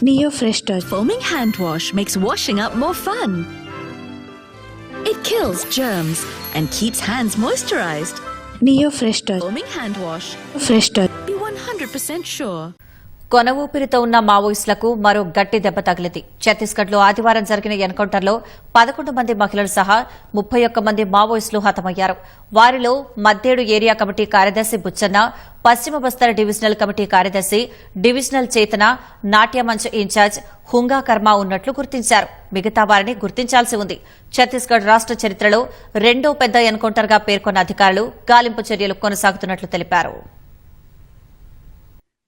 Neo Fresh Touch. Foaming hand wash makes washing up more fun. It kills germs and keeps hands moisturized. Neo Fresh Touch. Foaming hand wash. Fresh Touch. Be 100% sure. కొన ఊపిరితో ఉన్న మావోయిస్టులకు మరో గట్టి దెబ్బ తగిలింది. ఛత్తీస్గఢ్లో ఆదివారం జరిగిన ఎన్కౌంటర్లో 11 మంది మహిళలు సహా 31 మంది మావోయిస్టులు హతమయ్యారు. వారిలో మద్దేడు ఏరియా కమిటీ కార్యదర్శి బుచ్చన్న, పశ్చిమ బస్తర్ డివిజనల్ కమిటీ కార్యదర్శి, డివిజనల్ చేతన, నాట్యమంచ్ ఇన్ఛార్జ్ హుంగా కర్మ ఉన్నట్లు గుర్తించారు. మిగతా వారిని గుర్తించాల్సి ఉంది. ఛత్తీస్గఢ్ రాష్ట చరిత్రలో రెండో పెద్ద ఎన్కౌంటర్గా పేర్కొన్న అధికారులు గాలింపు చర్యలు కొనసాగుతున్నట్లు తెలిపారు.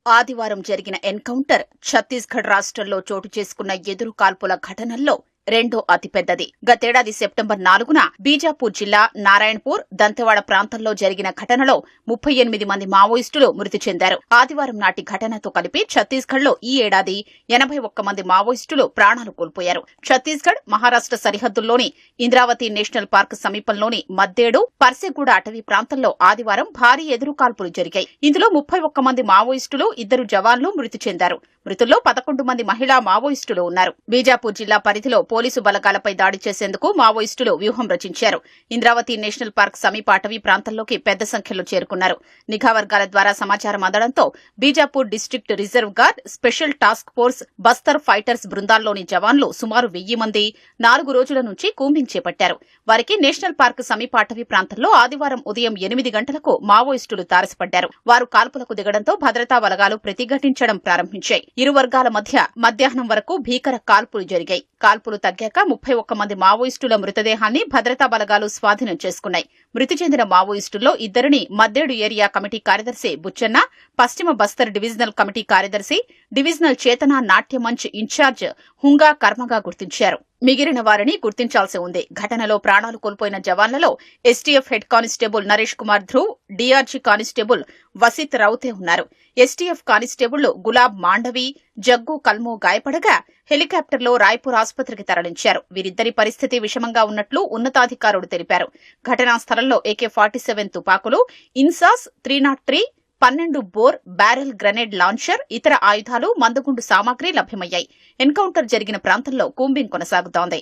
ఆదివారం జరిగిన ఎన్కౌంటర్ ఛత్తీస్గఢ్ రాష్ట్రంలో చోటు చేసుకున్న ఎదురు కాల్పుల ఘటనల్లో రెండో అతిపెద్దది. గతేడాది సెప్టెంబర్ 4న బీజాపూర్ జిల్లా నారాయణపూర్, దంతెవాడ ప్రాంతంలో జరిగిన ఘటనలో 38 మంది మావోయిస్టులు మృతి చెందారు. ఆదివారం నాటి ఘటనతో కలిపి ఛత్తీస్గఢ్లో ఈ ఏడాది 81 మంది మావోయిస్టులు ప్రాణాలు కోల్పోయారు. ఛత్తీస్గఢ్ మహారాష్ట సరిహద్దుల్లోని ఇంద్రావతి నేషనల్ పార్క్ సమీపంలోని మద్దేడు, పర్సెగూడ అటవీ ప్రాంతంలో ఆదివారం భారీ ఎదురు కాల్పులు జరిగాయి. ఇందులో 31 మంది మావోయిస్టులు, 2 జవాన్లు మృతి చెందారు. మృతుల్లో 11 మంది మహిళా మావోయిస్టులు ఉన్నారు. బీజాపూర్ జిల్లా పరిధిలో పోలీసు బలగాలపై దాడి చేసేందుకు మావోయిస్టులు వ్యూహం రచించారు. ఇంద్రావతి నేషనల్ పార్క్ సమీప అటవీ ప్రాంతంలోకి పెద్ద సంఖ్యలో చేరుకున్నారు. నిఘా వర్గాల ద్వారా సమాచారం అందడంతో Bijapur district reserve guard, special task force, Bastar fighters బృందాల్లోని జవాన్లు సుమారు 1000 మంది 4 రోజుల నుంచి కూంబింగ్ చేపట్టారు. వారికి నేషనల్ పార్క్ సమీప అటవీ ప్రాంతంలో ఆదివారం ఉదయం 8 గంటలకు మావోయిస్టులు తారసపడ్డారు. వారు కాల్పులకు దిగడంతో భద్రతా బలగాలు ప్రతిఘటించడం ప్రారంభించాయి. ఇరు వర్గాల మధ్య మధ్యాహ్నం వరకు భీకర కాల్పులు జరిగాయి. కాల్పులు తగ్గాక 31 మంది మావోయిస్టుల మృతదేహాన్ని భద్రతా బలగాలు స్వాధీనం చేసుకున్నాయి. మృతి చెందిన మావోయిస్టుల్లో 2ని మద్దేడు ఏరియా కమిటీ కార్యదర్శి బుచ్చన్న, పశ్చిమ బస్తర్ డివిజనల్ కమిటీ కార్యదర్శి, డివిజనల్ చేతన, నాట్యమంచ్ ఇన్ఛార్జ్ హుంగా కర్మగా గుర్తించారు. మిగిలిన వారిని గుర్తించాల్సి ఉంది. ఘటనలో ప్రాణాలు కోల్పోయిన జవాన్లలో STF head constable Naresh Kumar Dhruv, DRG constable Vasit Raute ఉన్నారు. ఎస్టీఎఫ్ కానిస్టేబుల్ గులాబ్ మాండవి, జగ్గు కల్మో గాయపడగా హెలికాప్టర్లో రాయ్పూర్ ఆసుపత్రికి తరలించారు. వీరిద్దరి పరిస్థితి విషమంగా ఉన్నట్లు ఉన్నతాధికారులు తెలిపారు. ఘటనా స్థలంలో AK-47 తుపాకులు, INSAS 303, 12 bore barrel grenade launcher, ఇతర ఆయుధాలు, మందుగుండు సామాగ్రి లభ్యమయ్యాయి. ఎన్కౌంటర్ జరిగిన ప్రాంతంలో కూంబింగ్ కొనసాగుతోంది.